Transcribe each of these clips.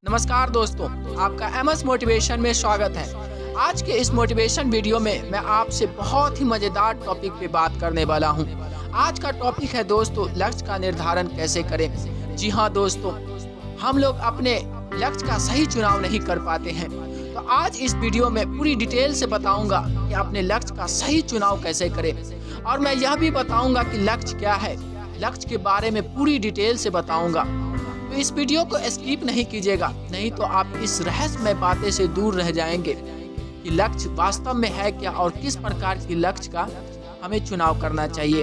नमस्कार दोस्तों, आपका एमएस मोटिवेशन में स्वागत है। आज के इस मोटिवेशन वीडियो में मैं आपसे बहुत ही मज़ेदार टॉपिक पे बात करने वाला हूं। आज का टॉपिक है दोस्तों, लक्ष्य का निर्धारण कैसे करें। जी हाँ दोस्तों, हम लोग अपने लक्ष्य का सही चुनाव नहीं कर पाते हैं। तो आज इस वीडियो में पूरी डिटेल से बताऊंगा कि अपने लक्ष्य का सही चुनाव कैसे करें, और मैं यह भी बताऊंगा कि लक्ष्य क्या है। लक्ष्य के बारे में पूरी डिटेल से बताऊंगा, तो इस वीडियो को स्किप नहीं कीजिएगा, नहीं तो आप इस रहस्यमय बातें से दूर रह जाएंगे कि लक्ष्य वास्तव में है क्या और किस प्रकार की लक्ष्य का हमें चुनाव करना चाहिए।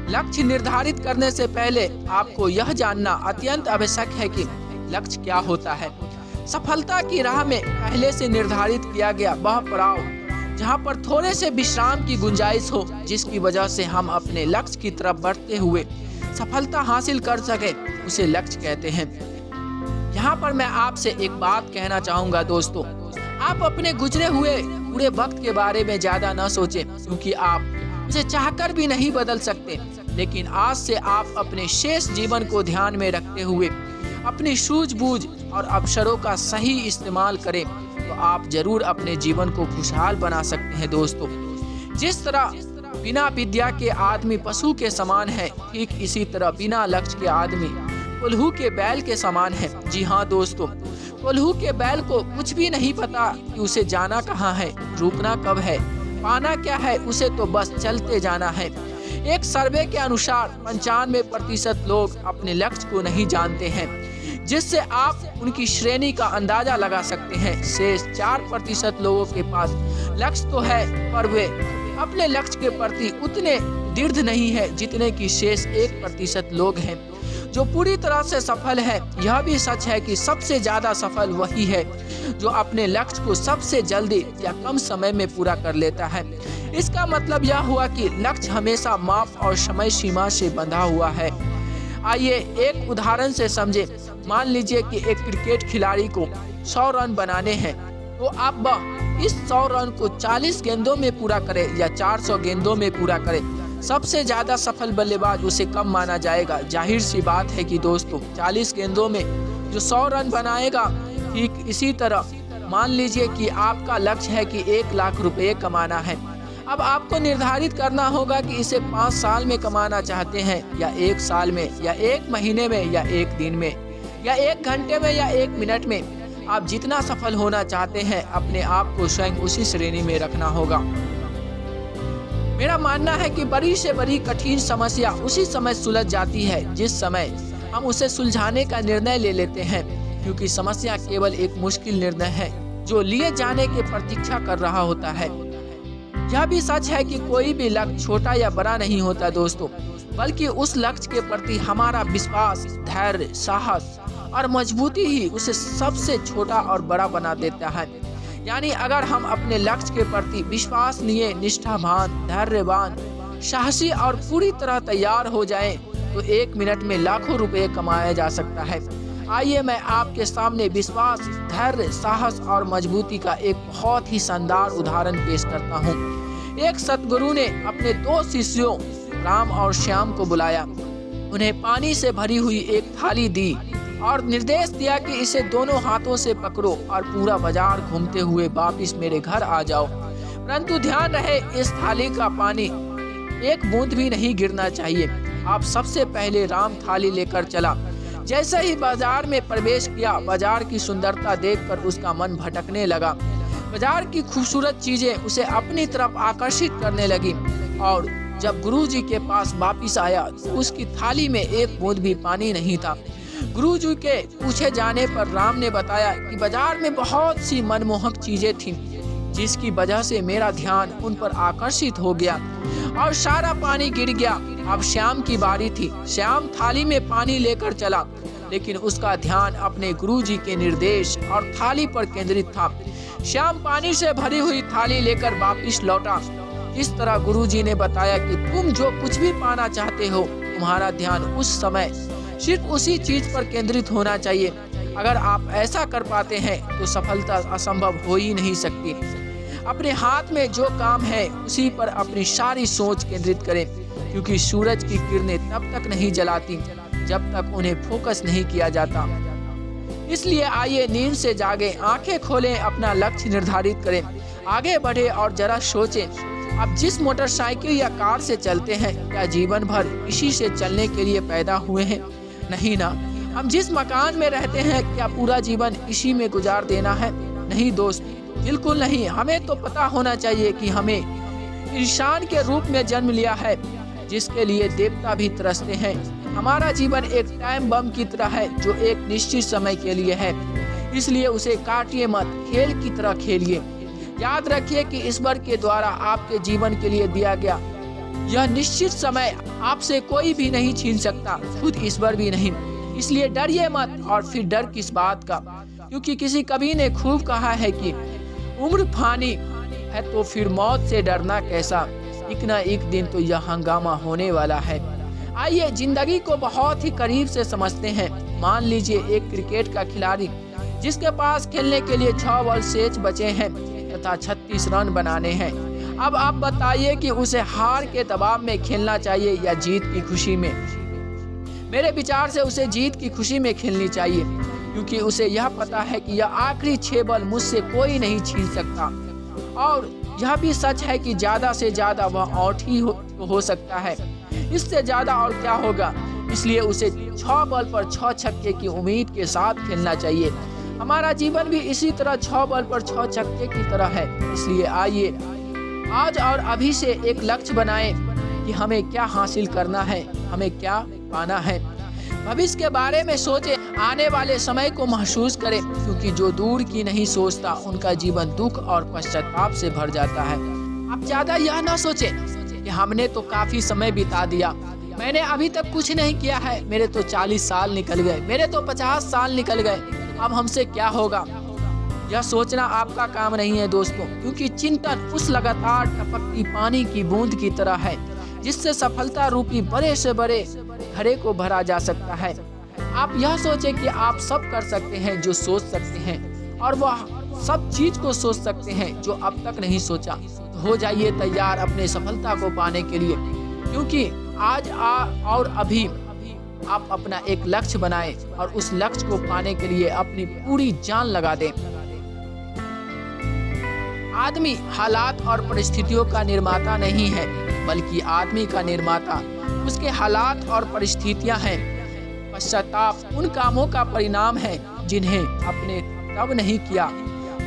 लक्ष्य निर्धारित करने से पहले आपको यह जानना अत्यंत आवश्यक है कि लक्ष्य क्या होता है। सफलता की राह में पहले से निर्धारित किया गया वह पड़ाव जहां पर थोड़े से विश्राम की गुंजाइश हो, जिसकी वजह से हम अपने लक्ष्य की तरफ बढ़ते हुए सफलता हासिल कर सके, उसे लक्ष्य कहते हैं। यहाँ पर मैं आपसे एक बात कहना चाहूँगा दोस्तों, आप अपने गुजरे हुए पूरे वक्त के बारे में ज़्यादा न सोचें, क्योंकि आप उसे चाहकर भी नहीं बदल सकते। लेकिन आज से आप अपने शेष जीवन को ध्यान में रखते हुए अपनी सूझबूझ और अवसरों का सही इस्तेमाल करें, तो आप जरूर अपने जीवन को खुशहाल बना सकते हैं दोस्तों। जिस तरह बिना विद्या के आदमी पशु के समान है, ठीक इसी तरह बिना लक्ष्य के आदमी कोल्हू के बैल के समान है। जी हाँ दोस्तों, कोल्हू के बैल को कुछ भी नहीं पता कि उसे जाना कहाँ है, रुकना कब है, पाना क्या है, उसे तो बस चलते जाना है। एक सर्वे के अनुसार 95% लोग अपने लक्ष्य को नहीं जानते हैं, जिससे आप उनकी श्रेणी का अंदाजा लगा सकते हैं। शेष 4% लोगों के पास लक्ष्य तो है, पर वे अपने लक्ष्य के प्रति उतने दृढ़ नहीं है जितने कि शेष 1% लोग हैं जो पूरी तरह से सफल है। यह भी सच है कि सबसे ज्यादा सफल वही है जो अपने लक्ष्य को सबसे जल्दी या कम समय में पूरा कर लेता है। इसका मतलब यह हुआ कि लक्ष्य हमेशा माप और समय सीमा से बंधा हुआ है। आइए एक उदाहरण से समझे। मान लीजिए कि एक क्रिकेट खिलाड़ी को 100 रन बनाने हैं, तो अब इस 100 रन को 40 गेंदों में पूरा करे या 400 गेंदों में पूरा करे, सबसे ज्यादा सफल बल्लेबाज उसे कम माना जाएगा। जाहिर सी बात है कि दोस्तों 40 गेंदों में जो 100 रन बनाएगा, ठीक इसी तरह मान लीजिए कि आपका लक्ष्य है कि 1 लाख रुपए कमाना है। अब आपको निर्धारित करना होगा कि इसे 5 साल में कमाना चाहते हैं, या 1 साल में, या 1 महीने में, या 1 दिन में, या 1 घंटे में, या 1 मिनट में। आप जितना सफल होना चाहते हैं, अपने आप को स्वयं उसी श्रेणी में रखना होगा। मेरा मानना है कि बड़ी से बड़ी कठिन समस्या उसी समय सुलझ जाती है जिस समय हम उसे सुलझाने का निर्णय ले लेते हैं, क्योंकि समस्या केवल एक मुश्किल निर्णय है जो लिए जाने की प्रतीक्षा कर रहा होता है। यह भी सच है कि कोई भी लक्ष्य छोटा या बड़ा नहीं होता दोस्तों, बल्कि उस लक्ष्य के प्रति हमारा विश्वास, धैर्य, साहस और मजबूती ही उसे सबसे छोटा और बड़ा बना देता है। यानी अगर हम अपने लक्ष्य के प्रति विश्वसनीय, निष्ठावान, धैर्यवान, साहसी और पूरी तरह तैयार हो जाएं, तो 1 मिनट में लाखों रुपए कमाया जा सकता है। आइए मैं आपके सामने विश्वास, धैर्य, साहस और मजबूती का एक बहुत ही शानदार उदाहरण पेश करता हूँ। एक सतगुरु ने अपने 2 शिष्यों राम और श्याम को बुलाया, उन्हें पानी से भरी हुई एक थाली दी और निर्देश दिया कि इसे दोनों हाथों से पकड़ो और पूरा बाजार घूमते हुए वापिस मेरे घर आ जाओ। परंतु ध्यान रहे, इस थाली का पानी एक बूंद भी नहीं गिरना चाहिए। आप सबसे पहले राम थाली लेकर चला। जैसे ही बाजार में प्रवेश किया, बाजार की सुंदरता देखकर उसका मन भटकने लगा। बाजार की खूबसूरत चीजें उसे अपनी तरफ आकर्षित करने लगी, और जब गुरुजी के पास वापिस आया तो उसकी थाली में एक बूंद भी पानी नहीं था। गुरुजी के पूछे जाने पर राम ने बताया कि बाजार में बहुत सी मनमोहक चीजें थीं, जिसकी वजह से मेरा ध्यान उन पर आकर्षित हो गया और सारा पानी गिर गया। अब श्याम की बारी थी। श्याम थाली में पानी लेकर चला, लेकिन उसका ध्यान अपने गुरुजी के निर्देश और थाली पर केंद्रित था। श्याम पानी से भरी हुई थाली लेकर वापिस लौटा। इस तरह गुरुजी ने बताया कि तुम जो कुछ भी पाना चाहते हो, तुम्हारा ध्यान उस समय सिर्फ उसी चीज पर केंद्रित होना चाहिए। अगर आप ऐसा कर पाते हैं तो सफलता असंभव हो ही नहीं सकती। अपने हाथ में जो काम है उसी पर अपनी सारी सोच केंद्रित करें, क्योंकि सूरज की किरणें तब तक नहीं जलाती जब तक उन्हें फोकस नहीं किया जाता। इसलिए आइए नींद से जागे, आंखें खोलें, अपना लक्ष्य निर्धारित करें, आगे बढ़े और जरा सोचें। आप जिस मोटरसाइकिल या कार से चलते हैं, क्या जीवन भर इसी से चलने के लिए पैदा हुए हैं? नहीं ना। हम जिस मकान में रहते हैं, क्या पूरा जीवन इसी में गुजार देना है? नहीं दोस्त, बिल्कुल नहीं। हमें तो पता होना चाहिए कि हमें इंसान के रूप में जन्म लिया है, जिसके लिए देवता भी तरसते हैं। हमारा जीवन एक टाइम बम की तरह है, जो एक निश्चित समय के लिए है, इसलिए उसे काटिए मत, खेल की तरह खेलिए। याद रखिए कि ईश्वर के द्वारा आपके जीवन के लिए दिया गया यह निश्चित समय आपसे कोई भी नहीं छीन सकता, खुद ईश्वर भी नहीं। इसलिए डरिए मत। और फिर डर किस बात का? क्योंकि किसी कवि ने खूब कहा है कि उम्र फानी है तो फिर मौत से डरना कैसा, एक ना एक दिन तो यह हंगामा होने वाला है। आइए जिंदगी को बहुत ही करीब से समझते हैं। मान लीजिए एक क्रिकेट का खिलाड़ी जिसके पास खेलने के लिए 6 बॉल शेष बचे हैं तथा 36 रन बनाने हैं। अब आप बताइए कि उसे हार के दबाव में खेलना चाहिए या जीत की खुशी में? मेरे विचार से उसे जीत की खुशी में खेलनी चाहिए, क्योंकि उसे यह पता है कि यह आखिरी 6 बॉल मुझसे कोई नहीं छीन सकता। और यह भी सच है कि ज्यादा से ज्यादा वह आउट ही हो सकता है, इससे ज्यादा और क्या होगा। इसलिए उसे 6 बॉल पर 6 छक्के की उम्मीद के साथ खेलना चाहिए। हमारा जीवन भी इसी तरह 6 बॉल पर 6 छक्के की तरह है। इसलिए आइए आज और अभी से एक लक्ष्य बनाएं कि हमें क्या हासिल करना है, हमें क्या पाना है। भविष्य के बारे में सोचें, आने वाले समय को महसूस करें, क्योंकि जो दूर की नहीं सोचता उनका जीवन दुख और पश्चाताप से भर जाता है। आप ज्यादा यह ना सोचें कि हमने तो काफी समय बिता दिया, मैंने अभी तक कुछ नहीं किया है, मेरे तो 40 साल निकल गए, मेरे तो 50 साल निकल गए, अब हमसे क्या होगा। यह सोचना आपका काम नहीं है दोस्तों, क्योंकि चिंतन उस लगातार टपकती पानी की बूंद की तरह है, जिससे सफलता रूपी बड़े से बड़े घड़े को भरा जा सकता है। आप यह सोचें कि आप सब कर सकते हैं जो सोच सकते हैं, और वह सब चीज को सोच सकते हैं जो अब तक नहीं सोचा। तो हो जाइए तैयार अपने सफलता को पाने के लिए, क्योंकि आज और अभी आप अपना एक लक्ष्य बनाएं और उस लक्ष्य को पाने के लिए अपनी पूरी जान लगा दें। आदमी हालात और परिस्थितियों का निर्माता नहीं है, बल्कि आदमी का निर्माता उसके हालात और परिस्थितियां हैं। पश्चाताप उन कामों का परिणाम है जिन्हें आपने तब नहीं किया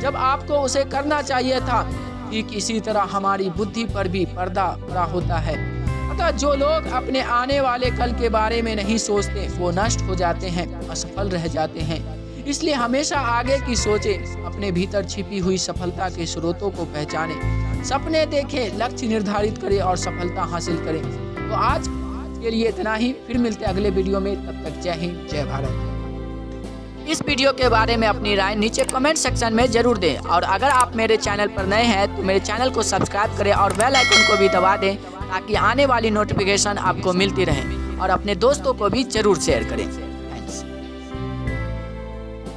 जब आपको उसे करना चाहिए था। ठीक इसी तरह हमारी बुद्धि पर भी पर्दा पड़ा होता है। अतः जो लोग अपने आने वाले कल के बारे में नहीं सोचते, वो नष्ट हो जाते हैं, असफल रह जाते हैं। इसलिए हमेशा आगे की सोचें, अपने भीतर छिपी हुई सफलता के स्रोतों को पहचानें, सपने देखें, लक्ष्य निर्धारित करें और सफलता हासिल करें। तो आज के लिए इतना ही, फिर मिलते हैं अगले वीडियो में। तब तक जय हिंद, जय भारत। इस वीडियो के बारे में अपनी राय नीचे कमेंट सेक्शन में जरूर दें, और अगर आप मेरे चैनल पर नए हैं तो मेरे चैनल को सब्सक्राइब करें और बेल आइकन को भी दबा दें, ताकि आने वाली नोटिफिकेशन आपको मिलती रहे, और अपने दोस्तों को भी जरूर शेयर करें।